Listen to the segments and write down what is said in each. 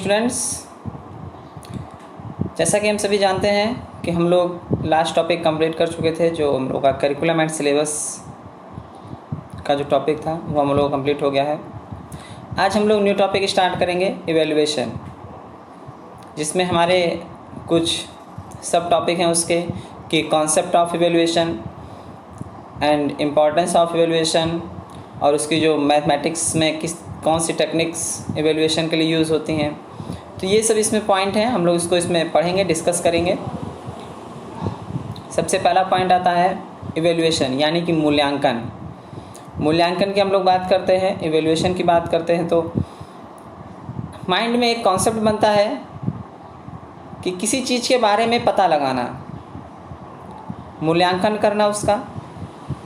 Students, जैसा कि हम सभी जानते हैं कि हम लोग लास्ट टॉपिक कंप्लीट कर चुके थे। जो हम लोग का करिकुलम एंड सिलेबस का जो टॉपिक था वो हम लोग कंप्लीट हो गया है। आज हम लोग न्यू टॉपिक स्टार्ट करेंगे, इवैल्यूएशन, जिसमें हमारे कुछ सब टॉपिक हैं उसके कि concept of evaluation and importance of evaluation, और उसकी जो मैथमेटिक्स में कौन सी टेक्निक्स इवैल्यूएशन के लिए यूज़ होती हैं। तो ये सब इसमें पॉइंट हैं, हम लोग इसको इसमें पढ़ेंगे, डिस्कस करेंगे। सबसे पहला पॉइंट आता है इवैल्यूएशन यानी कि मूल्यांकन। मूल्यांकन की हम लोग बात करते हैं, इवैल्यूएशन की बात करते हैं तो माइंड में एक कॉन्सेप्ट बनता है कि किसी चीज़ के बारे में पता लगाना, मूल्यांकन करना उसका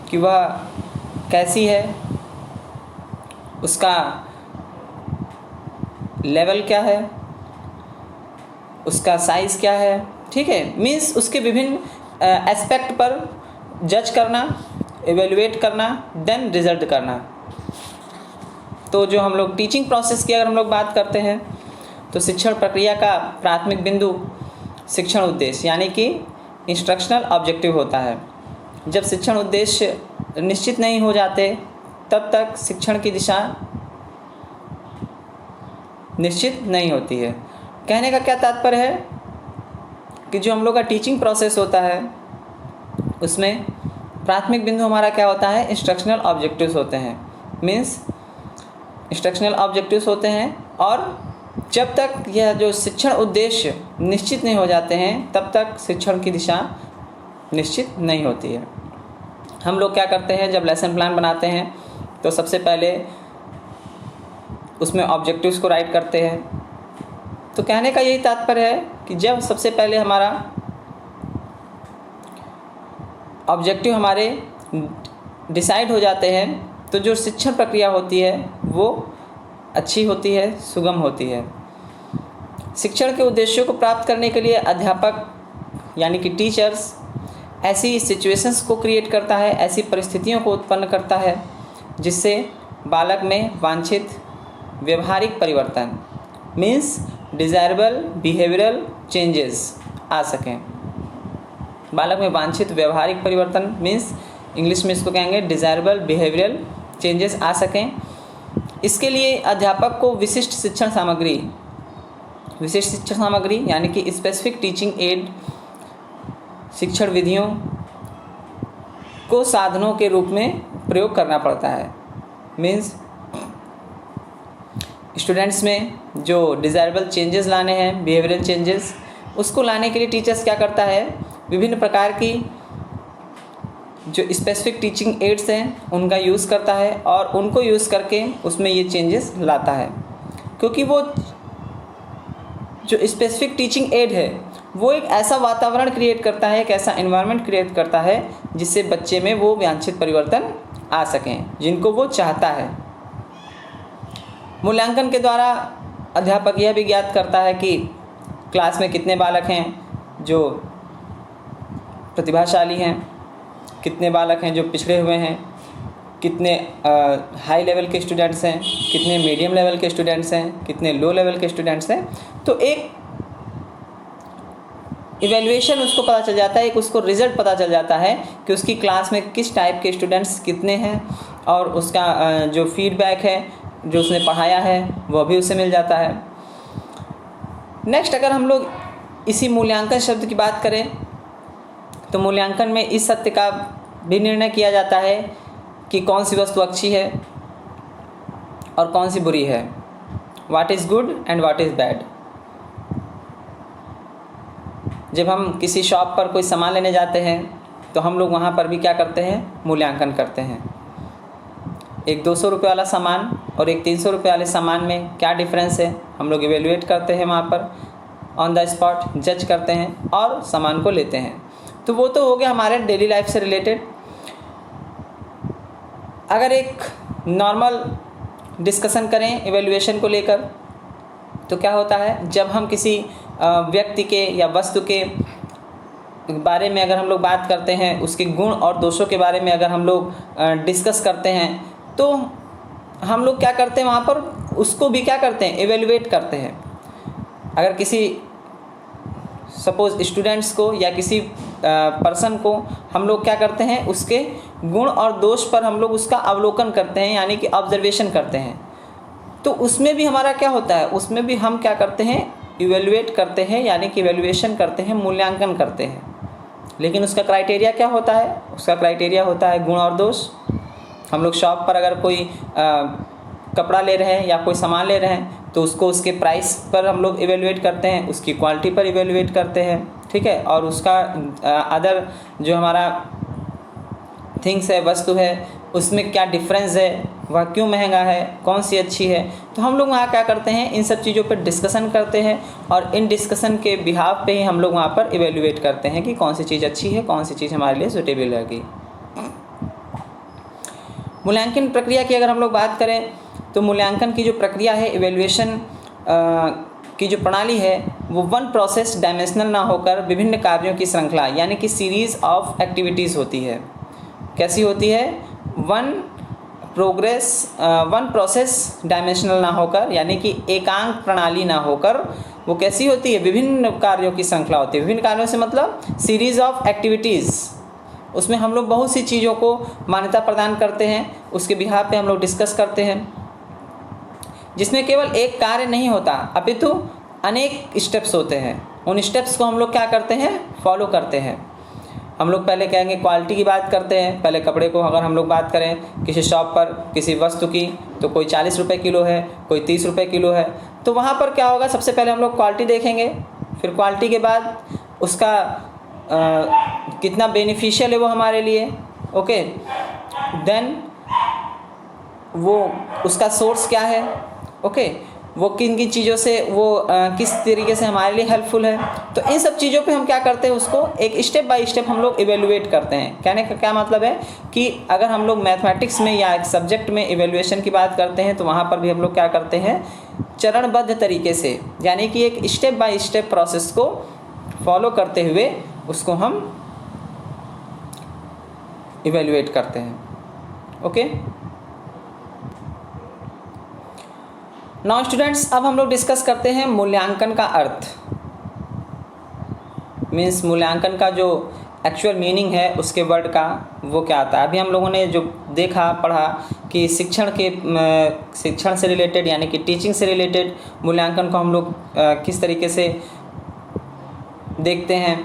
कि वह कैसी है, उसका लेवल क्या है, उसका साइज़ क्या है, ठीक है। मीन्स उसके विभिन्न एस्पेक्ट पर जज करना, इवेलुएट करना, देन रिजल्ट करना। तो जो हम लोग टीचिंग प्रोसेस की अगर हम लोग बात करते हैं तो शिक्षण प्रक्रिया का प्राथमिक बिंदु शिक्षण उद्देश्य यानी कि इंस्ट्रक्शनल ऑब्जेक्टिव होता है। जब शिक्षण उद्देश्य निश्चित नहीं हो जाते तब तक शिक्षण की दिशा निश्चित नहीं होती है। कहने का क्या तात्पर्य है कि जो हम लोग का टीचिंग प्रोसेस होता है उसमें प्राथमिक बिंदु हमारा क्या होता है, इंस्ट्रक्शनल ऑब्जेक्टिव्स होते हैं। मीन्स इंस्ट्रक्शनल ऑब्जेक्टिव्स होते हैं, और जब तक यह जो शिक्षण उद्देश्य निश्चित नहीं हो जाते हैं तब तक शिक्षण की दिशा निश्चित नहीं होती है। हम लोग क्या करते हैं, जब लेसन प्लान बनाते हैं तो सबसे पहले उसमें ऑब्जेक्टिव्स को राइट करते हैं। तो कहने का यही तात्पर्य है कि जब सबसे पहले हमारा ऑब्जेक्टिव हमारे डिसाइड हो जाते हैं तो जो शिक्षण प्रक्रिया होती है वो अच्छी होती है, सुगम होती है। शिक्षण के उद्देश्यों को प्राप्त करने के लिए अध्यापक यानी कि टीचर्स ऐसी सिचुएशंस को क्रिएट करता है, ऐसी परिस्थितियों को उत्पन्न करता है जिससे बालक में वांछित व्यवहारिक परिवर्तन मीन्स डिज़ायरेबल बिहेवियरल चेंजेस आ सकें। बालक में वांछित व्यवहारिक परिवर्तन मीन्स इंग्लिश में इसको कहेंगे डिज़ायरेबल बिहेवियरल चेंजेस आ सकें। इसके लिए अध्यापक को विशिष्ट शिक्षण सामग्री यानी कि स्पेसिफिक टीचिंग एड शिक्षण विधियों को साधनों के रूप में प्रयोग करना पड़ता है। मीन्स स्टूडेंट्स में जो डिज़ायरेबल चेंजेस लाने हैं, बिहेवियरल चेंजेस, उसको लाने के लिए टीचर्स क्या करता है, विभिन्न प्रकार की जो स्पेसिफिक टीचिंग एड्स हैं उनका यूज़ करता है और उनको यूज़ करके उसमें ये चेंजेस लाता है। क्योंकि वो जो स्पेसिफिक टीचिंग एड है वो एक ऐसा वातावरण क्रिएट करता है, एक ऐसा एनवायरनमेंट क्रिएट करता है जिससे बच्चे में वो वांछित परिवर्तन आ सकें जिनको वो चाहता है। मूल्यांकन के द्वारा अध्यापक यह भी ज्ञात करता है कि क्लास में कितने बालक हैं जो प्रतिभाशाली हैं, कितने बालक हैं जो पिछड़े हुए हैं, कितने हाई लेवल के स्टूडेंट्स हैं, कितने मीडियम लेवल के स्टूडेंट्स हैं, कितने लो लेवल के स्टूडेंट्स हैं। तो एक इवैल्यूएशन उसको पता चल जाता है, एक उसको रिज़ल्ट पता चल जाता है कि उसकी क्लास में किस टाइप के स्टूडेंट्स कितने हैं, और उसका जो फीडबैक है जो उसने पढ़ाया है वह भी उसे मिल जाता है। नेक्स्ट, अगर हम लोग इसी मूल्यांकन शब्द की बात करें तो मूल्यांकन में इस सत्य का भी निर्णय किया जाता है कि कौन सी वस्तु अच्छी है और कौन सी बुरी है, what is good and what is bad. जब हम किसी शॉप पर कोई सामान लेने जाते हैं तो हम लोग वहाँ पर भी क्या करते हैं, मूल्यांकन करते हैं। एक 200 रुपये वाला सामान और एक 300 रुपये वाले सामान में क्या डिफरेंस है, हम लोग इवेल्युएट करते हैं, वहाँ पर ऑन द स्पॉट जज करते हैं और सामान को लेते हैं। तो वो तो हो गया हमारे डेली लाइफ से रिलेटेड। अगर एक नॉर्मल डिस्कशन करें इवेल्युएशन को लेकर तो क्या होता है, जब हम किसी व्यक्ति के या वस्तु के बारे में अगर हम लोग बात करते हैं, उसके गुण और दोषों के बारे में अगर हम लोग डिस्कस करते हैं तो हम लोग क्या करते हैं, वहाँ पर उसको भी क्या करते हैं, इवेल्युएट करते हैं। अगर किसी सपोज स्टूडेंट्स को या किसी पर्सन को हम लोग क्या करते हैं, उसके गुण और दोष पर हम लोग उसका अवलोकन करते हैं, यानी कि ऑब्जर्वेशन करते हैं, तो उसमें भी हमारा क्या होता है, उसमें भी हम क्या करते हैं, इवेल्युएट करते हैं, यानी कि इवेल्युएशन करते हैं, मूल्यांकन करते हैं। लेकिन उसका क्राइटेरिया क्या होता है, उसका क्राइटेरिया होता है गुण और दोष। हम लोग शॉप पर अगर कोई कपड़ा ले रहे हैं या कोई सामान ले रहे हैं तो उसको उसके प्राइस पर हम लोग इवेल्युएट करते हैं, उसकी क्वालिटी पर इवेल्युएट करते हैं, ठीक है, और उसका अदर जो हमारा थिंग्स है, वस्तु है, उसमें क्या डिफरेंस है, वह क्यों महंगा है, कौन सी अच्छी है। तो हम लोग वहाँ क्या करते हैं, इन सब चीज़ों पर डिस्कशन करते हैं और इन डिस्कशन के बिहाव पे ही हम लोग वहाँ पर इवेल्युएट करते हैं कि कौन सी चीज़ अच्छी है, कौन सी चीज़ हमारे लिए सूटेबल रहेगी। मूल्यांकन प्रक्रिया की अगर हम लोग बात करें तो मूल्यांकन की जो प्रक्रिया है, इवेल्युएशन की जो प्रणाली है, वो वन प्रोसेस डायमेंशनल ना होकर विभिन्न कार्यों की श्रृंखला यानी कि सीरीज़ ऑफ एक्टिविटीज़ होती है। कैसी होती है, वन प्रोसेस डायमेंशनल ना होकर, यानी कि एकांक प्रणाली ना होकर, वो कैसी होती है, विभिन्न कार्यों की श्रृंखला होती है। विभिन्न कार्यों से मतलब सीरीज़ ऑफ एक्टिविटीज़, उसमें हम लोग बहुत सी चीज़ों को मान्यता प्रदान करते हैं, उसके बिहाफ पे हम लोग डिस्कस करते हैं, जिसमें केवल एक कार्य नहीं होता अपितु अनेक स्टेप्स होते हैं। उन स्टेप्स को हम लोग क्या करते हैं, फॉलो करते हैं। हम लोग पहले कहेंगे क्वालिटी की बात करते हैं। पहले कपड़े को अगर हम लोग बात करें किसी शॉप पर किसी वस्तु की, तो कोई 40 रुपये किलो है, कोई 30 रुपये किलो है, तो वहाँ पर क्या होगा, सबसे पहले हम लोग क्वालिटी देखेंगे, फिर क्वालिटी के बाद उसका कितना बेनिफिशियल है वो हमारे लिए, ओके, देन वो उसका सोर्स क्या है, ओके, वो किन किन चीज़ों से वो किस तरीके से हमारे लिए हेल्पफुल है। तो इन सब चीज़ों पे हम क्या करते हैं, उसको एक स्टेप बाय स्टेप हम लोग इवेल्युएट करते हैं। कहने का क्या मतलब है कि अगर हम लोग मैथमेटिक्स में या एक सब्जेक्ट में इवेल्युएशन की बात करते हैं तो वहाँ पर भी हम लोग क्या करते हैं, चरणबद्ध तरीके से, यानी कि एक स्टेप बाय स्टेप प्रोसेस को फॉलो करते हुए उसको हम इवेल्युएट करते हैं, ओके। नाउ स्टूडेंट्स, अब हम लोग डिस्कस करते हैं मूल्यांकन का अर्थ, मीन्स मूल्यांकन का जो एक्चुअल मीनिंग है उसके वर्ड का वो क्या आता है। अभी हम लोगों ने जो देखा पढ़ा कि शिक्षण से रिलेटेड यानी कि टीचिंग से रिलेटेड मूल्यांकन को हम लोग किस तरीके से देखते हैं।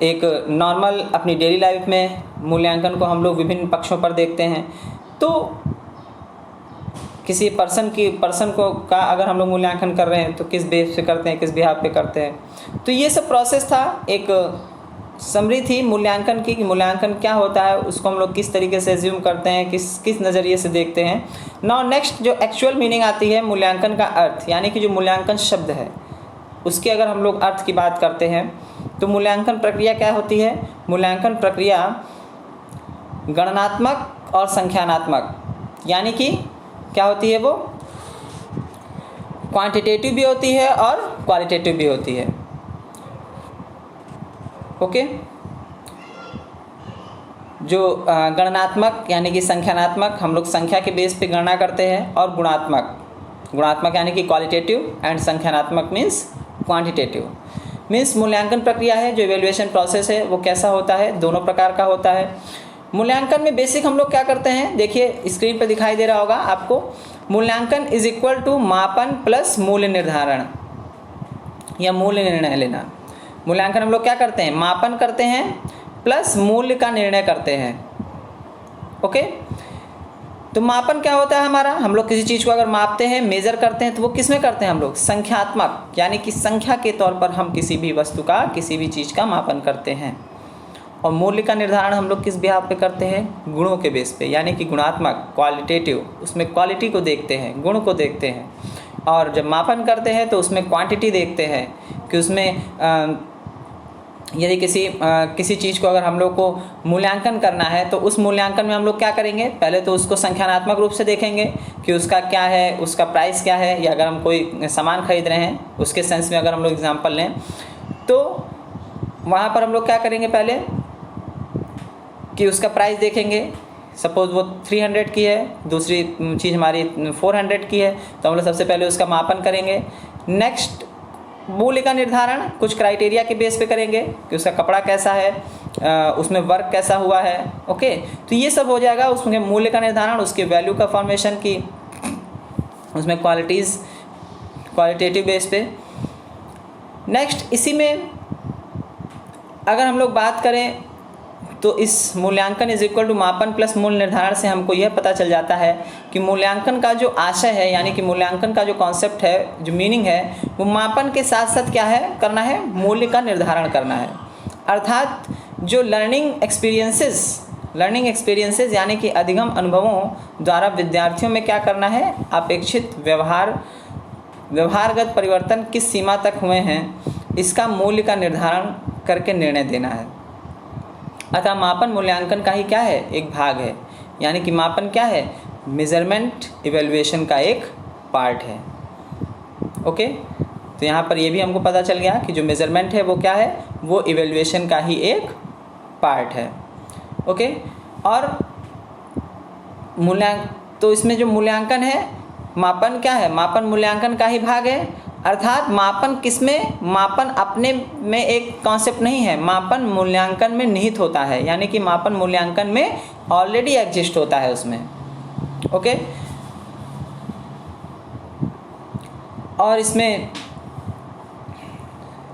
एक नॉर्मल अपनी डेली लाइफ में मूल्यांकन को हम लोग विभिन्न पक्षों पर देखते हैं। तो किसी पर्सन को का अगर हम लोग मूल्यांकन कर रहे हैं तो किस बेस पे करते हैं, किस बिहाफ पे करते हैं। तो ये सब प्रोसेस था, एक समरी थी मूल्यांकन की कि मूल्यांकन क्या होता है, उसको हम लोग किस तरीके से एज्यूम करते हैं, किस नज़रिए से देखते हैं। नाउ नेक्स्ट जो एक्चुअल मीनिंग आती है मूल्यांकन का अर्थ, यानी कि जो मूल्यांकन शब्द है उसके अगर हम लोग अर्थ की बात करते हैं तो मूल्यांकन प्रक्रिया क्या होती है। मूल्यांकन प्रक्रिया गणनात्मक और संख्यानात्मक, यानी कि क्या होती है, वो क्वांटिटेटिव भी होती है और क्वालिटेटिव भी होती है, ओके। जो गणनात्मक यानी कि संख्यानात्मक, हम लोग संख्या के बेस पे गणना करते हैं, और गुणात्मक यानी कि क्वालिटेटिव, एंड संख्यानात्मक मीन्स क्वांटिटेटिव। मीन्स मूल्यांकन प्रक्रिया है, जो इवेल्युएशन प्रोसेस है वो कैसा होता है, दोनों प्रकार का होता है। मूल्यांकन में बेसिक हम लोग क्या करते हैं, देखिए स्क्रीन पर दिखाई दे रहा होगा आपको, मूल्यांकन इज इक्वल टू मापन प्लस मूल्य निर्धारण या मूल्य निर्णय लेना। मूल्यांकन हम लोग क्या करते हैं, मापन करते हैं प्लस मूल्य का निर्णय करते हैं, ओके। तो मापन क्या होता है हमारा, हम लोग किसी चीज़ को अगर मापते हैं, मेज़र करते हैं, तो वो किस में करते हैं हम लोग, संख्यात्मक, यानी कि संख्या के तौर पर हम किसी भी वस्तु का, किसी भी चीज़ का मापन करते हैं। और मूल्य का निर्धारण हम लोग किस बिहाफ पे करते हैं, गुणों के बेस पे, यानी कि गुणात्मक, क्वालिटेटिव, उसमें क्वालिटी को देखते हैं, गुण को देखते हैं। और जब मापन करते हैं तो उसमें क्वांटिटी देखते हैं कि उसमें यदि किसी चीज़ को अगर हम लोग को मूल्यांकन करना है तो उस मूल्यांकन में हम लोग क्या करेंगे, पहले तो उसको संख्यानात्मक रूप से देखेंगे कि उसका क्या है, उसका प्राइस क्या है, या अगर हम कोई सामान खरीद रहे हैं उसके सेंस में अगर हम लोग एग्जांपल लें तो वहाँ पर हम लोग क्या करेंगे, पहले कि उसका प्राइस देखेंगे। सपोज़ वो 300 की है, दूसरी चीज़ हमारी 400 की है, तो हम लोग सबसे पहले उसका मापन करेंगे। नेक्स्ट मूल्य का निर्धारण कुछ क्राइटेरिया के बेस पे करेंगे कि उसका कपड़ा कैसा है, उसमें वर्क कैसा हुआ है। ओके, तो ये सब हो जाएगा उसमें मूल्य का निर्धारण, उसके वैल्यू का फॉर्मेशन की, उसमें क्वालिटेटिव बेस पे। नेक्स्ट इसी में अगर हम लोग बात करें तो इस मूल्यांकन इज इक्वल टू मापन प्लस मूल्य निर्धारण से हमको यह पता चल जाता है कि मूल्यांकन का जो आशय है, यानी कि मूल्यांकन का जो कॉन्सेप्ट है, जो मीनिंग है, वो मापन के साथ साथ क्या है करना है, मूल्य का निर्धारण करना है। अर्थात जो लर्निंग एक्सपीरियंसेस यानी कि अधिगम अनुभवों द्वारा विद्यार्थियों में क्या करना है, अपेक्षित व्यवहारगत परिवर्तन किस सीमा तक हुए हैं, इसका मूल्य का निर्धारण करके निर्णय देना है। अतः मापन मूल्यांकन का ही क्या है, एक भाग है। यानी कि मापन क्या है, मेजरमेंट इवैल्यूएशन का एक पार्ट है। ओके, तो यहाँ पर ये भी हमको पता चल गया कि जो मेजरमेंट है वो क्या है, वो इवैल्यूएशन का ही एक पार्ट है। ओके, और तो इसमें जो मूल्यांकन है, मापन क्या है, मापन मूल्यांकन का ही भाग है। अर्थात मापन किसमें, मापन अपने में एक कॉन्सेप्ट नहीं है, मापन मूल्यांकन में निहित होता है। यानी कि मापन मूल्यांकन में ऑलरेडी एग्जिस्ट होता है उसमें। ओके, और इसमें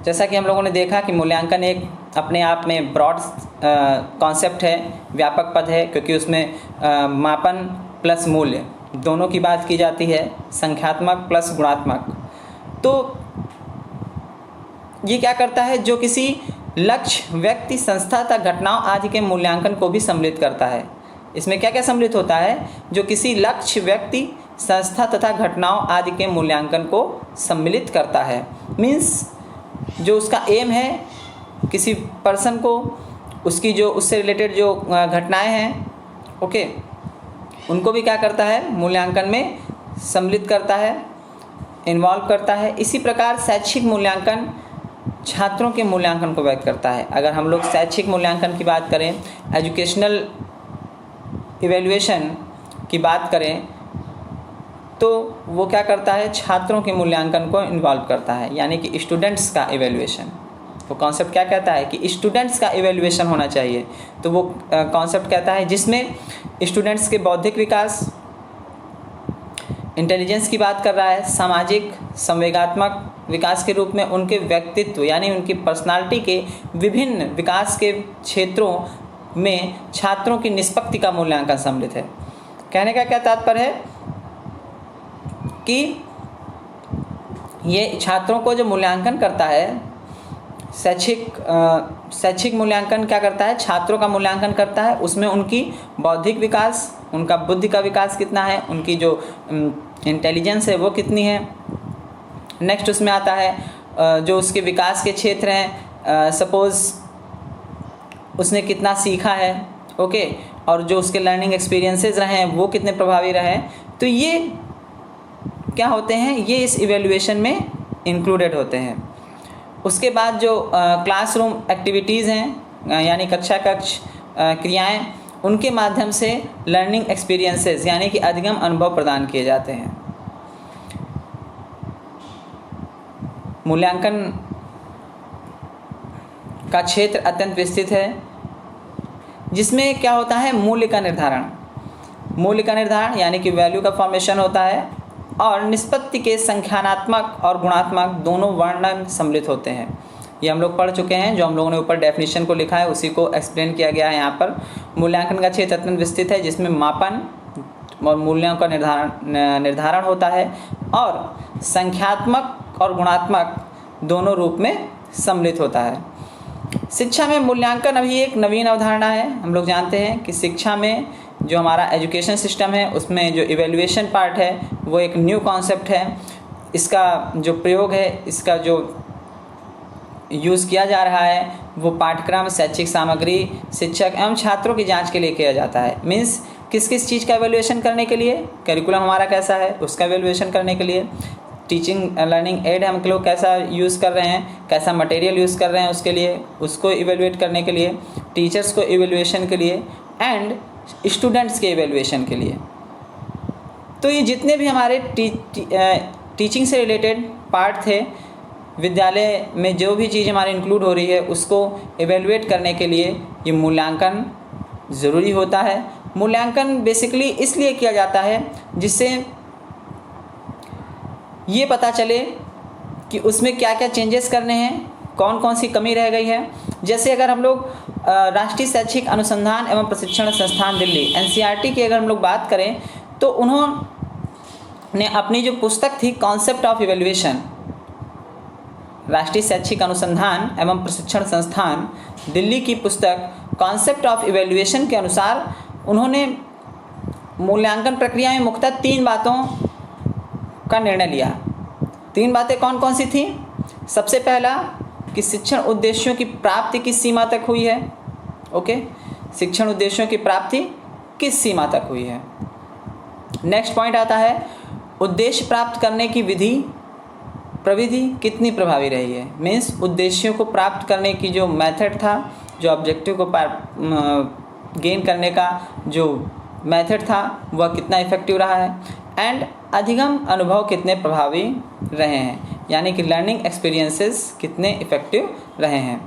जैसा कि हम लोगों ने देखा कि मूल्यांकन एक अपने आप में ब्रॉड कॉन्सेप्ट है, व्यापक पद है, क्योंकि उसमें मापन प्लस मूल्य दोनों की बात की जाती है, संख्यात्मक प्लस गुणात्मक। तो ये क्या करता है, जो किसी लक्ष्य, व्यक्ति, संस्था तथा घटनाओं आदि के मूल्यांकन को भी सम्मिलित करता है। इसमें क्या क्या सम्मिलित होता है, जो किसी लक्ष्य, व्यक्ति, संस्था तथा घटनाओं आदि के मूल्यांकन को सम्मिलित करता है। मीन्स जो उसका एम है, किसी पर्सन को उसकी जो उससे रिलेटेड जो घटनाएं हैं, ओके, उनको भी क्या करता है, मूल्यांकन में सम्मिलित करता है, इन्वॉल्व करता है। इसी प्रकार शैक्षिक मूल्यांकन छात्रों के मूल्यांकन को व्यक्त करता है। अगर हम लोग शैक्षिक मूल्यांकन की बात करें, एजुकेशनल इवैल्यूएशन की बात करें, तो वो क्या करता है, छात्रों के मूल्यांकन को इन्वॉल्व करता है, यानी कि स्टूडेंट्स का इवैल्यूएशन। वो कॉन्सेप्ट क्या कहता है कि स्टूडेंट्स का इवैल्यूएशन होना चाहिए। तो वो कॉन्सेप्ट कहता है जिसमें स्टूडेंट्स के बौद्धिक विकास, इंटेलिजेंस की बात कर रहा है, सामाजिक संवेगात्मक विकास के रूप में उनके व्यक्तित्व यानी उनकी पर्सनालिटी के विभिन्न विकास के क्षेत्रों में छात्रों की निष्पत्ति का मूल्यांकन सम्मिलित है। कहने का क्या तात्पर्य है कि ये छात्रों को जो मूल्यांकन करता है, शैक्षिक मूल्यांकन क्या करता है, छात्रों का मूल्यांकन करता है। उसमें उनकी बौद्धिक विकास, उनका बुद्धि का विकास कितना है, उनकी जो इंटेलिजेंस है वो कितनी है। नेक्स्ट उसमें आता है जो उसके विकास के क्षेत्र हैं, सपोज़ उसने कितना सीखा है, ओके, और जो उसके लर्निंग एक्सपीरियंसेस रहे हैं वो कितने प्रभावी रहे। तो ये क्या होते हैं, ये इस इवैल्यूएशन में इंक्लूडेड होते हैं। उसके बाद जो क्लासरूम एक्टिविटीज़ हैं, यानी कक्षा क्रियाएं, उनके माध्यम से लर्निंग एक्सपीरियंसेस यानी कि अधिगम अनुभव प्रदान किए जाते हैं। मूल्यांकन का क्षेत्र अत्यंत विस्तृत है, जिसमें क्या होता है, मूल्य का निर्धारण यानी कि वैल्यू का फॉर्मेशन होता है, और निष्पत्ति के संख्यात्मक और गुणात्मक दोनों वर्णन सम्मिलित होते हैं। ये हम लोग पढ़ चुके हैं, जो हम लोगों ने ऊपर डेफिनेशन को लिखा है उसी को एक्सप्लेन किया गया है यहाँ पर। मूल्यांकन का क्षेत्र अत्यंत विस्तृत है, जिसमें मापन और मूल्यों का निर्धारण होता है, और संख्यात्मक और गुणात्मक दोनों रूप में सम्मिलित होता है। शिक्षा में मूल्यांकन अभी एक नवीन अवधारणा है। हम लोग जानते हैं कि शिक्षा में जो हमारा एजुकेशन सिस्टम है उसमें जो इवैल्यूएशन पार्ट है वो एक न्यू कॉन्सेप्ट है। इसका जो प्रयोग है, इसका जो यूज़ किया जा रहा है वो पाठ्यक्रम, शैक्षिक सामग्री, शिक्षक एवं छात्रों की जांच के लिए किया जाता है। मीन्स किस किस चीज़ का इवैल्यूएशन करने के लिए, करिकुलम हमारा कैसा है उसका इवैल्यूएशन करने के लिए, टीचिंग लर्निंग एड हम लोग कैसा यूज़ कर रहे हैं, कैसा मटेरियल यूज़ कर रहे हैं उसके लिए, उसको इवैल्यूएट करने के लिए, टीचर्स को इवैल्यूएशन के लिए, एंड स्टूडेंट्स के इवैल्यूएशन के लिए। तो ये जितने भी हमारे टीचिंग से रिलेटेड पार्ट थे विद्यालय में जो भी चीज़ हमारे इंक्लूड हो रही है उसको एवेलुएट करने के लिए ये मूल्यांकन ज़रूरी होता है। मूल्यांकन बेसिकली इसलिए किया जाता है जिससे ये पता चले कि उसमें क्या क्या चेंजेस करने हैं, कौन कौन सी कमी रह गई है। जैसे अगर हम लोग राष्ट्रीय शैक्षिक अनुसंधान एवं प्रशिक्षण संस्थान दिल्ली NCERT की अगर हम लोग बात करें तो उन्होंने अपनी जो पुस्तक थी कॉन्सेप्ट ऑफ इवैल्यूएशन, राष्ट्रीय शैक्षिक अनुसंधान एवं प्रशिक्षण संस्थान दिल्ली की पुस्तक कॉन्सेप्ट ऑफ इवैल्यूएशन के अनुसार उन्होंने मूल्यांकन प्रक्रिया में मुख्यतः 3 बातों का निर्णय लिया। 3 बातें कौन कौन सी थी? सबसे पहला कि शिक्षण उद्देश्यों की प्राप्ति किस सीमा तक हुई है। ओके, शिक्षण उद्देश्यों की प्राप्ति किस सीमा तक हुई है। नेक्स्ट पॉइंट आता है उद्देश्य प्राप्त करने की विधि प्रविधि कितनी प्रभावी रही है। मीन्स उद्देश्यों को प्राप्त करने की जो मेथड था, जो ऑब्जेक्टिव को गेन करने का जो मेथड था वह कितना इफेक्टिव रहा है। एंड अधिगम अनुभव कितने प्रभावी रहे हैं, यानी कि लर्निंग एक्सपीरियंसेस कितने इफेक्टिव रहे हैं।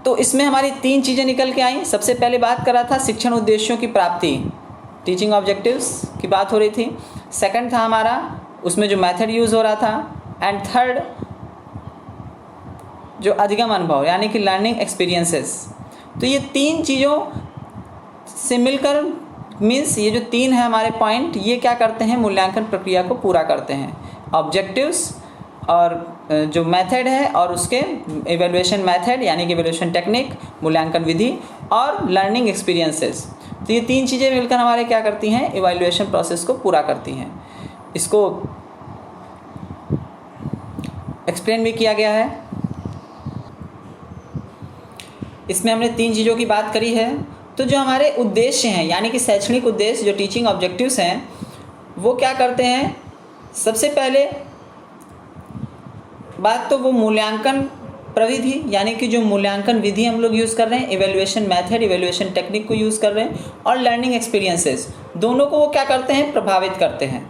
तो इसमें हमारी 3 चीज़ें निकल के आई। सबसे पहले बात कर रहा था शिक्षण उद्देश्यों की प्राप्ति, टीचिंग ऑब्जेक्टिव्स की बात हो रही थी। सेकंड था हमारा उसमें जो मेथड यूज़ हो रहा था। एंड थर्ड जो अधिगम अनुभव यानी कि लर्निंग एक्सपीरियंसेस। तो ये 3 चीज़ों से मिलकर मीन्स ये जो 3 है हमारे पॉइंट, ये क्या करते हैं, मूल्यांकन प्रक्रिया को पूरा करते हैं। ऑब्जेक्टिव्स और जो मेथड है और उसके इवैल्यूएशन मेथड यानी कि इवैल्यूएशन टेक्निक, मूल्यांकन विधि और लर्निंग एक्सपीरियंसेस। तो ये 3 चीज़ें मिलकर हमारे क्या करती हैं, इवैल्यूएशन प्रोसेस को पूरा करती हैं। इसको एक्सप्लेन भी किया गया है। इसमें हमने 3 चीज़ों की बात करी है। तो जो हमारे उद्देश्य हैं यानी कि शैक्षणिक उद्देश्य जो टीचिंग ऑब्जेक्टिव्स हैं वो क्या करते हैं, सबसे पहले बात तो वो मूल्यांकन प्रविधि यानी कि जो मूल्यांकन विधि हम लोग यूज़ कर रहे हैं, इवैल्यूएशन मेथड, इवैल्यूएशन टेक्निक को यूज़ कर रहे हैं, और लर्निंग एक्सपीरियंसेस, दोनों को वो क्या करते हैं, प्रभावित करते हैं।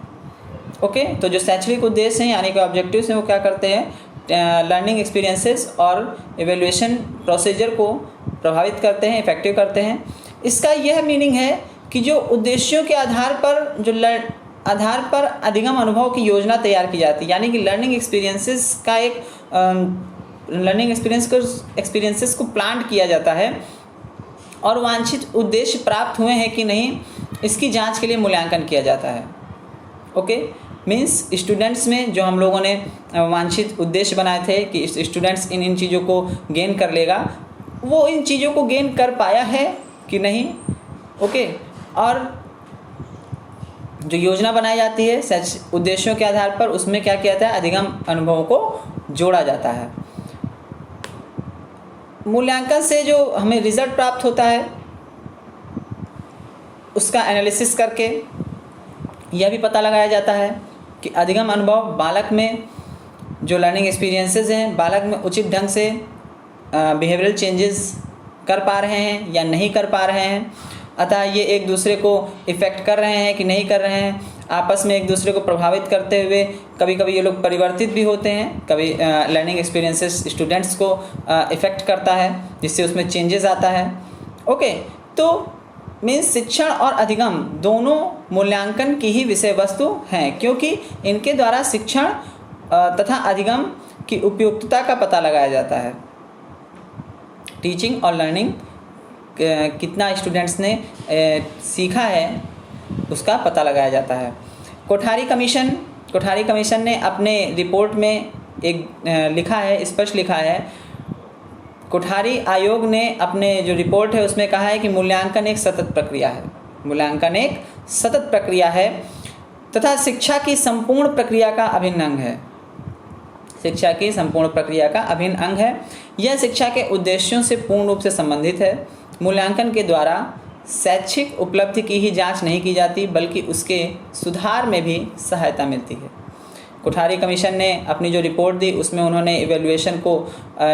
ओके, तो जो शैक्षणिक उद्देश्य हैं यानी कि ऑब्जेक्टिव्स हैं वो क्या करते हैं, लर्निंग एक्सपीरियंसेस और इवैल्यूएशन प्रोसीजर को प्रभावित करते हैं, इफेक्टिव करते हैं। इसका यह मीनिंग है कि जो उद्देश्यों के आधार पर अधिगम अनुभव की योजना तैयार की जाती है, यानी कि लर्निंग एक्सपीरियंसेस का एक लर्निंग एक्सपीरियंसेस को प्लान किया जाता है और वांछित उद्देश्य प्राप्त हुए हैं कि नहीं इसकी जांच के लिए मूल्यांकन किया जाता है। ओके, मीन्स स्टूडेंट्स में जो हम लोगों ने वांछित उद्देश्य बनाए थे कि स्टूडेंट्स इन चीज़ों को गेन कर लेगा, वो इन चीज़ों को गेन कर पाया है कि नहीं। ओके, और जो योजना बनाई जाती है सच उद्देश्यों के आधार पर उसमें क्या किया जाता है, अधिगम अनुभवों को जोड़ा जाता है। मूल्यांकन से जो हमें रिजल्ट प्राप्त होता है उसका एनालिसिस करके यह भी पता लगाया जाता है कि अधिगम अनुभव बालक में जो लर्निंग एक्सपीरियंसेस हैं बालक में उचित ढंग से बिहेवियरल चेंजेस कर पा रहे हैं या नहीं कर पा रहे हैं, अतः ये एक दूसरे को इफ़ेक्ट कर रहे हैं कि नहीं कर रहे हैं, आपस में एक दूसरे को प्रभावित करते हुए कभी कभी ये लोग परिवर्तित भी होते हैं, कभी लर्निंग एक्सपीरियंसेस स्टूडेंट्स को इफ़ेक्ट करता है जिससे उसमें चेंजेस आता है। ओके, तो मीन्स शिक्षण और अधिगम दोनों मूल्यांकन की ही विषय वस्तु हैं, क्योंकि इनके द्वारा शिक्षण तथा अधिगम की उपयुक्तता का पता लगाया जाता है। टीचिंग और लर्निंग कितना स्टूडेंट्स ने सीखा है उसका पता लगाया जाता है। कोठारी कमीशन ने अपने रिपोर्ट में एक लिखा है, स्पष्ट लिखा है, कोठारी आयोग ने अपने जो रिपोर्ट है उसमें कहा है कि मूल्यांकन एक सतत प्रक्रिया है तथा शिक्षा की संपूर्ण प्रक्रिया का अभिन्न अंग है। यह शिक्षा के उद्देश्यों से पूर्ण रूप से संबंधित है। मूल्यांकन के द्वारा शैक्षिक उपलब्धि की ही जांच नहीं की जाती बल्कि उसके सुधार में भी सहायता मिलती है। कोठारी कमीशन ने अपनी जो रिपोर्ट दी उसमें उन्होंने इवैल्यूएशन को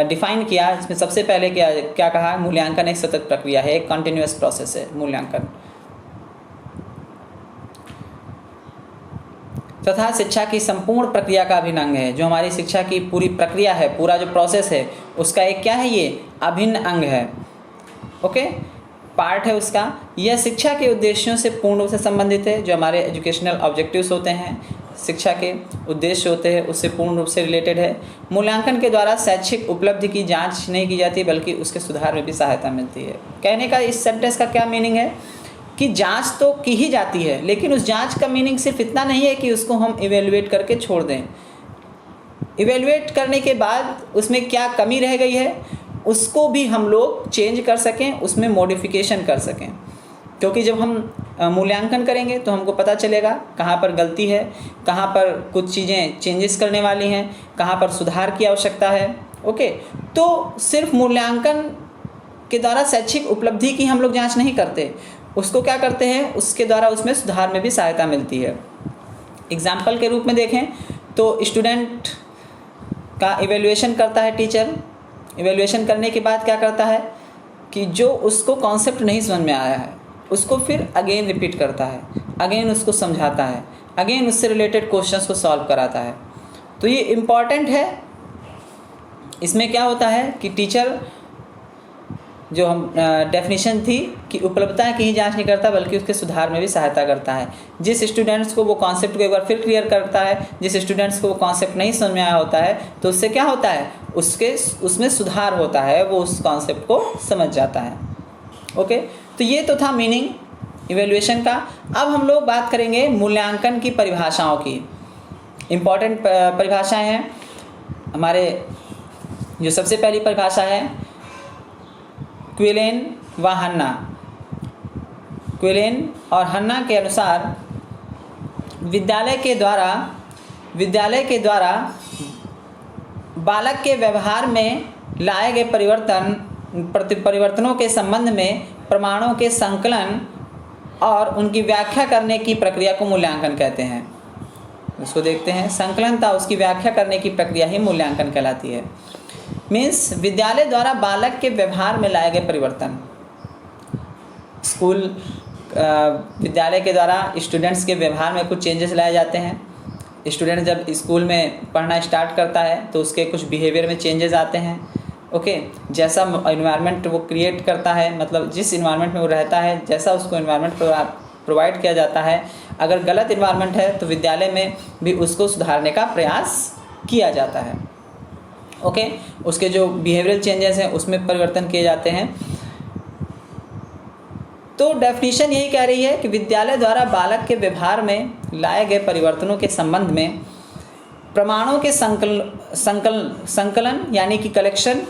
डिफाइन किया। इसमें सबसे पहले क्या कहा, मूल्यांकन एक सतत प्रक्रिया है, एक कंटिन्यूअस प्रोसेस है मूल्यांकन। तथा शिक्षा की संपूर्ण प्रक्रिया का अभिन्न अंग है। जो हमारी शिक्षा की पूरी प्रक्रिया है, पूरा जो प्रोसेस है, उसका एक क्या है, ये अभिन्न अंग है। ओके, पार्ट है उसका। यह शिक्षा के उद्देश्यों से पूर्ण रूप से संबंधित है। जो हमारे एजुकेशनल ऑब्जेक्टिव्स होते हैं, शिक्षा के उद्देश्य होते हैं, उससे पूर्ण रूप से रिलेटेड है। मूल्यांकन के द्वारा शैक्षिक उपलब्धि की जांच नहीं की जाती, बल्कि उसके सुधार में भी सहायता मिलती है। कहने का इस सेंटेंस का क्या मीनिंग है कि जांच तो की ही जाती है, लेकिन उस जांच का मीनिंग सिर्फ इतना नहीं है कि उसको हम इवेलुएट करके छोड़ दें। इवेलुएट करने के बाद उसमें क्या कमी रह गई है, उसको भी हम लोग चेंज कर सकें, उसमें मॉडिफिकेशन कर सकें। क्योंकि जब हम मूल्यांकन करेंगे तो हमको पता चलेगा कहाँ पर गलती है, कहाँ पर कुछ चीज़ें चेंजेस करने वाली हैं, कहाँ पर सुधार की आवश्यकता है। ओके, तो सिर्फ मूल्यांकन के द्वारा शैक्षिक उपलब्धि की हम लोग जांच नहीं करते, उसको क्या करते हैं, उसके द्वारा उसमें सुधार में भी सहायता मिलती है। एग्जाम्पल के रूप में देखें तो स्टूडेंट का इवेल्युएशन करता है टीचर। इवेल्युएशन करने के बाद क्या करता है कि जो उसको कॉन्सेप्ट नहीं समझ में आया है उसको फिर अगेन रिपीट करता है, अगेन उसको समझाता है, अगेन उससे रिलेटेड क्वेश्चंस को सॉल्व कराता है। तो ये इम्पॉर्टेंट है। इसमें क्या होता है कि टीचर, जो हम डेफिनेशन थी कि उपलब्धता की ही जांच नहीं करता, बल्कि उसके सुधार में भी सहायता करता है। जिस स्टूडेंट्स को वो कॉन्सेप्ट को एक बार फिर क्लियर करता है, जिस स्टूडेंट्स को वो कॉन्सेप्ट नहीं समझ में आया होता है, तो उससे क्या होता है, उसमें सुधार होता है, वो उस कॉन्सेप्ट को समझ जाता है। ओके, तो ये तो था मीनिंग इवेल्युएशन का। अब हम लोग बात करेंगे मूल्यांकन की परिभाषाओं की। इम्पॉर्टेंट परिभाषाएं हैं हमारे। जो सबसे पहली परिभाषा है क्विलेन व हन्ना। क्विलेन और हन्ना के अनुसार विद्यालय के द्वारा बालक के व्यवहार में लाए गए परिवर्तनों के संबंध में प्रमाणों के संकलन और उनकी व्याख्या करने की प्रक्रिया को मूल्यांकन कहते हैं। उसको देखते हैं, संकलनता उसकी व्याख्या करने की प्रक्रिया ही मूल्यांकन कहलाती है। मीन्स विद्यालय द्वारा बालक के व्यवहार में लाए गए परिवर्तन। स्कूल विद्यालय के द्वारा स्टूडेंट्स के व्यवहार में कुछ चेंजेस लाए जाते हैं। स्टूडेंट जब स्कूल में पढ़ना स्टार्ट करता है तो उसके कुछ बिहेवियर में चेंजेस आते हैं। ओके, जैसा इन्वायरमेंट वो क्रिएट करता है, मतलब जिस इन्वायरमेंट में वो रहता है, जैसा उसको इन्वायरमेंट प्रोवाइड किया जाता है, अगर गलत इन्वायरमेंट है तो विद्यालय में भी उसको सुधारने का प्रयास किया जाता है। ओके, उसके जो बिहेवियरल चेंजेस हैं उसमें परिवर्तन किए जाते हैं। तो डेफिनेशन यही कह रही है कि विद्यालय द्वारा बालक के व्यवहार में लाए गए परिवर्तनों के संबंध में प्रमाणों के संकलन यानी कि कलेक्शन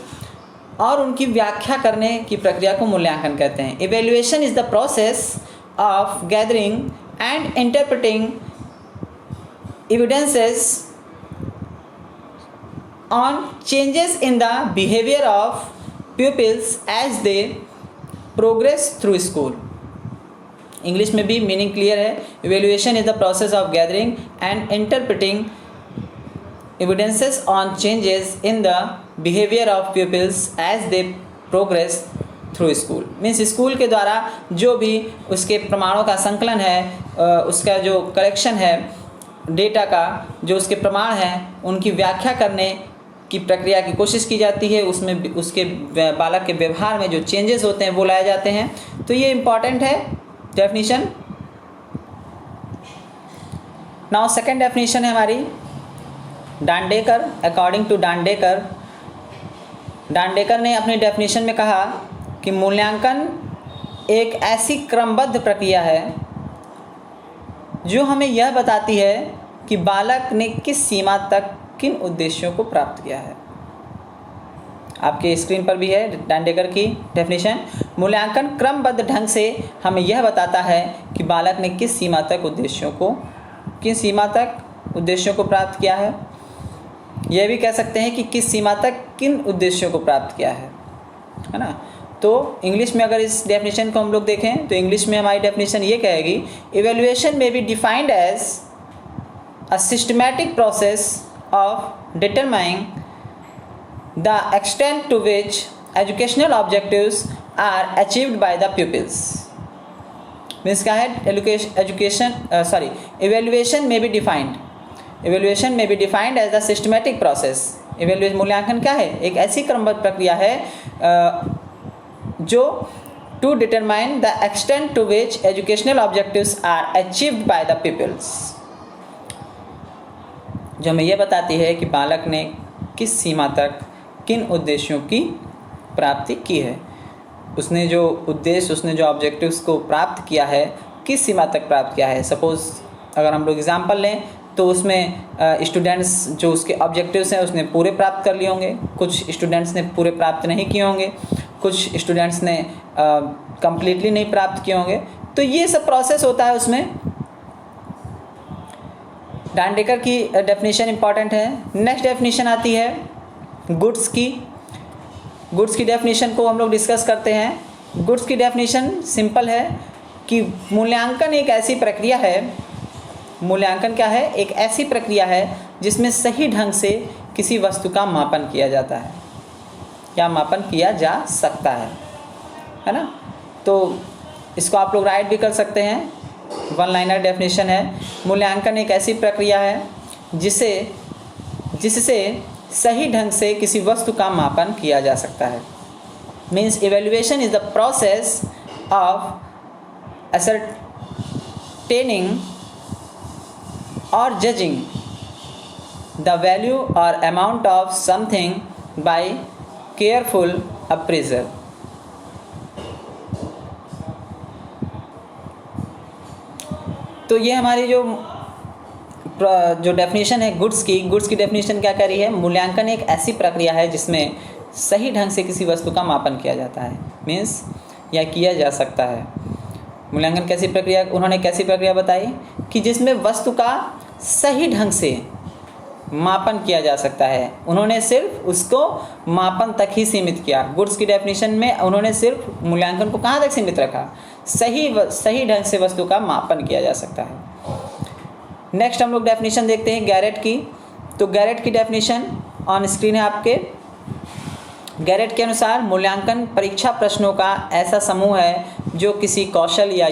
और उनकी व्याख्या करने की प्रक्रिया को मूल्यांकन कहते हैं। Evaluation is the process of gathering and interpreting evidences on changes in the behavior of pupils as they progress through school. English में भी मीनिंग क्लियर है। Evaluation is the process of gathering and interpreting evidences on changes in the behaviour of pupils as they progress through school. Means school के द्वारा जो भी उसके प्रमाणों का संकलन है, उसका जो कलेक्शन है डेटा का, जो उसके प्रमाण हैं, उनकी व्याख्या करने की प्रक्रिया की कोशिश की जाती है। उसमें उसके बालक के व्यवहार में जो चेंजेस होते हैं वो लाए जाते हैं। तो ये इम्पॉर्टेंट है डेफिनेशन। नाउ सेकंड डेफिनेशन है हमारी डांडेकर। अकॉर्डिंग टू डांडेकर ने अपनी डेफिनेशन में कहा कि मूल्यांकन एक ऐसी क्रमबद्ध प्रक्रिया है जो हमें यह बताती है कि बालक ने किस सीमा तक किन उद्देश्यों को प्राप्त किया है। आपके स्क्रीन पर भी है डांडेकर की डेफिनेशन। मूल्यांकन क्रमबद्ध ढंग से हमें यह बताता है कि बालक ने किस सीमा तक उद्देश्यों को प्राप्त किया है। यह भी कह सकते हैं कि किस सीमा तक किन उद्देश्यों को प्राप्त किया है ना। तो इंग्लिश में अगर इस डेफिनेशन को हम लोग देखें तो इंग्लिश में हमारी डेफिनेशन ये कहेगी, इवेल्युएशन में be defined as a systematic process of determining the extent to which educational objectives are achieved by the pupils. Means क्या है, evaluation may be defined as the systematic process। evaluation मूल्यांकन क्या है, एक ऐसी क्रमबद्ध प्रक्रिया है जो to determine the extent to which educational objectives are achieved by the pupils, जो हमें यह बताती है कि बालक ने किस सीमा तक किन उद्देश्यों की प्राप्ति की है, उसने जो उद्देश्य, उसने जो ऑब्जेक्टिव्स को प्राप्त किया है, किस सीमा तक प्राप्त किया है। सपोज़ अगर हम लोग एग्जांपल लें तो उसमें स्टूडेंट्स जो उसके ऑब्जेक्टिव्स हैं उसने पूरे प्राप्त कर लिए होंगे, कुछ स्टूडेंट्स ने पूरे प्राप्त नहीं किए होंगे, कुछ स्टूडेंट्स ने कंप्लीटली नहीं प्राप्त किए होंगे। तो ये सब प्रोसेस होता है उसमें। डांडेकर की डेफिनेशन इंपॉर्टेंट है। नेक्स्ट डेफिनेशन आती है गुड्स की। गुड्स की डेफिनेशन को हम लोग डिस्कस करते हैं। गुड्स की डेफिनेशन सिंपल है कि मूल्यांकन एक ऐसी प्रक्रिया है, मूल्यांकन क्या है, एक ऐसी प्रक्रिया है जिसमें सही ढंग से किसी वस्तु का मापन किया जाता है या मापन किया जा सकता है ना। तो इसको आप लोग राइट भी कर सकते हैं, वन लाइनर डेफिनेशन है। मूल्यांकन एक ऐसी प्रक्रिया है जिससे सही ढंग से किसी वस्तु का मापन किया जा सकता है। Means evaluation is the process of ascertaining or judging the value or amount of something by careful appraisal। तो ये हमारी जो डेफिनेशन है गुड्स की डेफिनेशन क्या कह रही है, मूल्यांकन एक ऐसी प्रक्रिया है जिसमें सही ढंग से किसी वस्तु का मापन किया जाता है, मीन्स या किया जा सकता है। मूल्यांकन कैसी प्रक्रिया, उन्होंने कैसी प्रक्रिया बताई कि जिसमें वस्तु का सही ढंग से मापन किया जा सकता है। उन्होंने सिर्फ उसको मापन तक ही सीमित किया। गुड्स की डेफिनेशन में उन्होंने सिर्फ मूल्यांकन को कहाँ तक सीमित रखा, सही ढंग से वस्तु का मापन किया जा सकता है। नेक्स्ट हम लोग डेफिनेशन देखते हैं गैरेट की। तो गैरेट की डेफिनेशन ऑन स्क्रीन है आपके। गैरेट के अनुसार मूल्यांकन परीक्षा प्रश्नों का ऐसा समूह है जो किसी कौशल या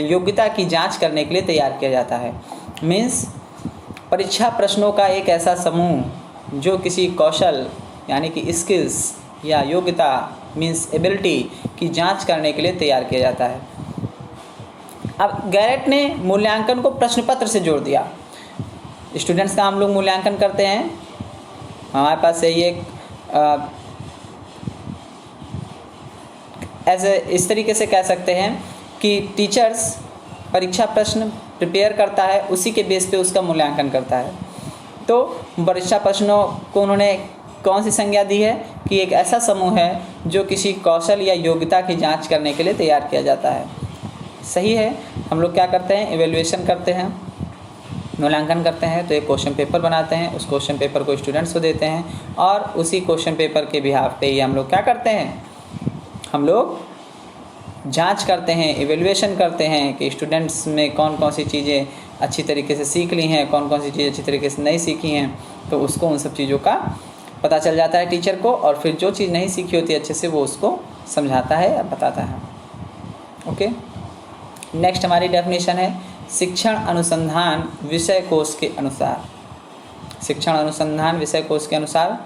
योग्यता की जांच करने के लिए तैयार किया जाता है। मीन्स परीक्षा प्रश्नों का एक ऐसा समूह जो किसी कौशल यानी कि स्किल्स या योग्यता मीन्स एबिलिटी की जांच करने के लिए तैयार किया जाता है। अब गैरेट ने मूल्यांकन को प्रश्न पत्र से जोड़ दिया। स्टूडेंट्स का हम लोग मूल्यांकन करते हैं, हमारे पास ये इस तरीके से कह सकते हैं कि टीचर्स परीक्षा प्रश्न प्रिपेयर करता है, उसी के बेस पे उसका मूल्यांकन करता है। तो परीक्षा प्रश्नों को उन्होंने कौन सी संज्ञा दी है कि एक ऐसा समूह है जो किसी कौशल या योग्यता की जांच करने के लिए तैयार किया जाता है। सही है। हम लोग क्या करते हैं, इवेल्युएशन करते हैं, मूल्यांकन करते हैं। तो एक क्वेश्चन पेपर बनाते हैं, उस क्वेश्चन पेपर को स्टूडेंट्स को देते हैं और उसी क्वेश्चन पेपर के बिहाफ पे ही हम लोग क्या करते हैं, हम लोग जांच करते हैं, इवेल्युएशन करते हैं कि स्टूडेंट्स में कौन कौन सी चीज़ें अच्छी तरीके से सीख ली हैं, कौन कौन सी चीज़ें अच्छी तरीके से नहीं सीखी हैं। तो उसको उन सब चीज़ों का पता चल जाता है टीचर को, और फिर जो चीज़ नहीं सीखी होती अच्छे से वो उसको समझाता है या बताता है। ओके। नेक्स्ट हमारी डेफिनेशन है शिक्षण अनुसंधान विषय कोश के अनुसार। शिक्षण अनुसंधान विषय कोश के अनुसार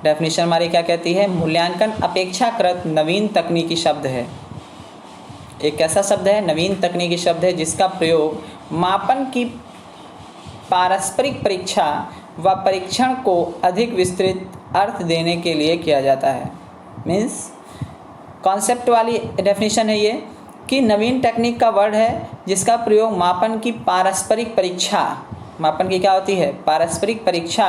डेफिनेशन हमारी क्या कहती है, मूल्यांकन अपेक्षाकृत नवीन तकनीकी शब्द है। एक ऐसा शब्द है, नवीन तकनीकी शब्द है, जिसका प्रयोग मापन की पारस्परिक परीक्षा व परीक्षण को अधिक विस्तृत अर्थ देने के लिए किया जाता है। मीन्स कॉन्सेप्ट वाली डेफिनेशन है ये कि नवीन टेक्निक का वर्ड है जिसका प्रयोग मापन की पारस्परिक परीक्षा, मापन की क्या होती है, पारस्परिक परीक्षा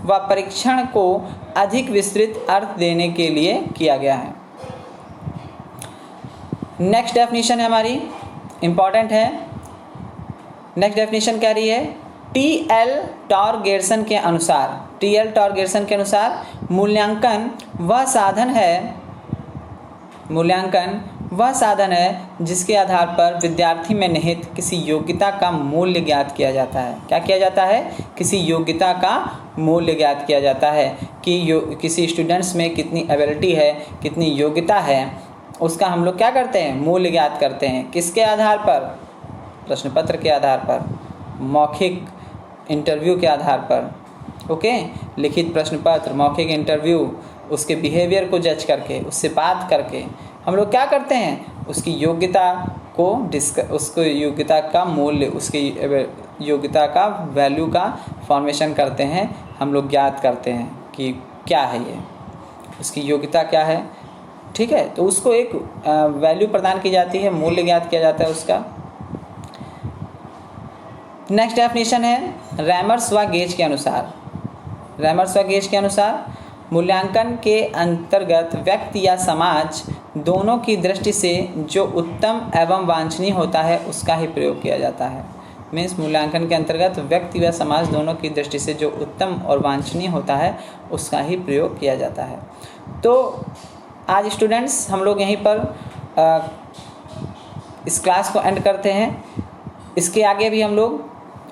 व परीक्षण को अधिक विस्तृत अर्थ देने के लिए किया गया है। नेक्स्ट डेफिनेशन है हमारी, इम्पॉर्टेंट है। नेक्स्ट डेफिनेशन क्या रही है, टी.एल. टॉर्गेसन के अनुसार, टी.एल. टॉर्गेसन के अनुसार मूल्यांकन वह साधन है जिसके आधार पर विद्यार्थी में निहित किसी योग्यता का मूल्य ज्ञात किया जाता है। क्या किया जाता है, किसी योग्यता का मूल्य ज्ञात किया जाता है कि किसी स्टूडेंट्स में कितनी एबिलिटी है, कितनी योग्यता है, उसका हम लोग क्या करते हैं, मूल्य ज्ञात करते हैं। किसके आधार पर, प्रश्न पत्र के आधार पर, मौखिक इंटरव्यू के आधार पर, ओके, लिखित प्रश्न पत्र, मौखिक इंटरव्यू, उसके बिहेवियर को जज करके, उससे बात करके हम लोग क्या करते हैं, उसकी योग्यता को उसको योग्यता का मूल्य, उसकी योग्यता का वैल्यू का फॉर्मेशन करते हैं, हम लोग ज्ञात करते हैं कि क्या है ये, उसकी योग्यता क्या है, ठीक है। तो उसको एक वैल्यू प्रदान की जाती है, मूल्य ज्ञात किया जाता है उसका। नेक्स्ट डेफिनेशन है रैमर्स व गेज के अनुसार। रैमर्स व गेज के अनुसार मूल्यांकन के अंतर्गत व्यक्ति या समाज दोनों की दृष्टि से जो उत्तम एवं वांछनीय होता है उसका ही प्रयोग किया जाता है। मीन्स मूल्यांकन के अंतर्गत व्यक्ति व समाज दोनों की दृष्टि से जो उत्तम और वांछनीय होता है उसका ही प्रयोग किया जाता है। तो आज स्टूडेंट्स हम लोग यहीं पर इस क्लास को एंड करते हैं। इसके आगे भी हम लोग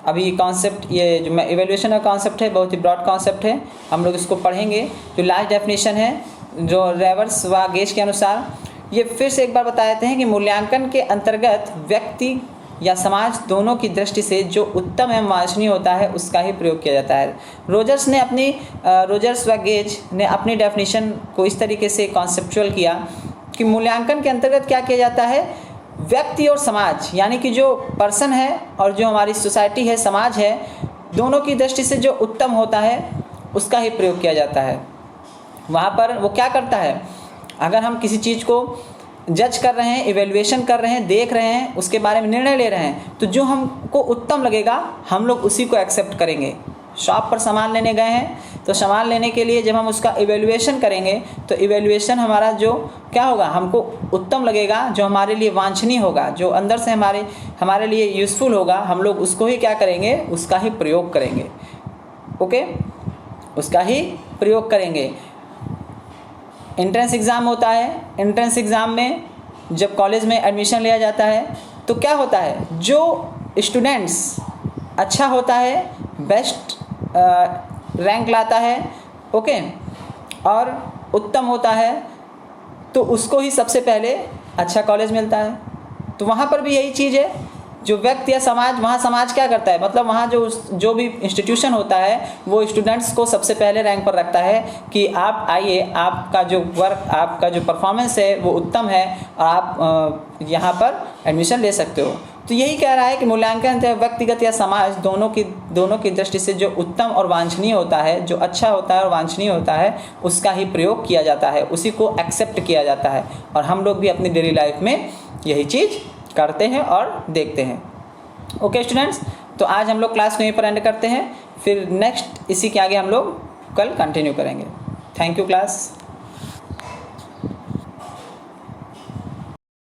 अभी कॉन्सेप्ट, ये जो मैं इवैल्यूएशन का कॉन्सेप्ट है बहुत ही ब्रॉड कॉन्सेप्ट है, हम लोग इसको पढ़ेंगे। जो लास्ट डेफिनेशन है जो रैमर्स व गेज के अनुसार, ये फिर से एक बार बता देते हैं कि मूल्यांकन के अंतर्गत व्यक्ति या समाज दोनों की दृष्टि से जो उत्तम एवं वांछनीय होता है उसका ही प्रयोग किया जाता है। रोजर्स व गेज ने अपनी डेफिनेशन को इस तरीके से कॉन्सेप्चुअल किया कि मूल्यांकन के अंतर्गत क्या किया जाता है, व्यक्ति और समाज यानी कि जो पर्सन है और जो हमारी सोसाइटी है, समाज है, दोनों की दृष्टि से जो उत्तम होता है उसका ही प्रयोग किया जाता है। वहाँ पर वो क्या करता है, अगर हम किसी चीज़ को जज कर रहे हैं, इवैल्यूएशन कर रहे हैं, देख रहे हैं, उसके बारे में निर्णय ले रहे हैं, तो जो हमको उत्तम लगेगा हम लोग उसी को एक्सेप्ट करेंगे। शॉप पर सामान लेने गए हैं तो सामान लेने के लिए जब हम उसका इवैल्यूएशन करेंगे तो इवैल्यूएशन हमारा जो क्या होगा, हमको उत्तम लगेगा, जो हमारे लिए वांछनीय होगा, जो अंदर से हमारे लिए यूज़फुल होगा, हम लोग उसको ही क्या करेंगे, उसका ही प्रयोग करेंगे। ओके, उसका ही प्रयोग करेंगे। एंट्रेंस एग्ज़ाम होता है, एंट्रेंस एग्ज़ाम में जब कॉलेज में एडमिशन लिया जाता है तो क्या होता है, जो स्टूडेंट्स अच्छा होता है, बेस्ट रैंक लाता है, ओके, और उत्तम होता है, तो उसको ही सबसे पहले अच्छा कॉलेज मिलता है। तो वहाँ पर भी यही चीज़ है, जो व्यक्ति या समाज, वहाँ समाज क्या करता है, मतलब वहाँ जो भी इंस्टीट्यूशन होता है वो स्टूडेंट्स को सबसे पहले रैंक पर रखता है कि आप आइए, आपका जो वर्क, आपका जो परफॉर्मेंस है वो उत्तम है और आप यहाँ पर एडमिशन ले सकते हो। तो यही कह रहा है कि मूल्यांकन व्यक्तिगत या समाज दोनों की दृष्टि से जो उत्तम और वांछनीय होता है, जो अच्छा होता है और वांछनीय होता है, उसका ही प्रयोग किया जाता है, उसी को एक्सेप्ट किया जाता है। और हम लोग भी अपनी डेली लाइफ में यही चीज़ करते हैं और देखते हैं। ओके स्टूडेंट्स, तो आज हम लोग क्लास को यहीं पर एंड करते हैं, फिर नेक्स्ट इसी के आगे हम लोग कल कंटिन्यू करेंगे। Thank you class.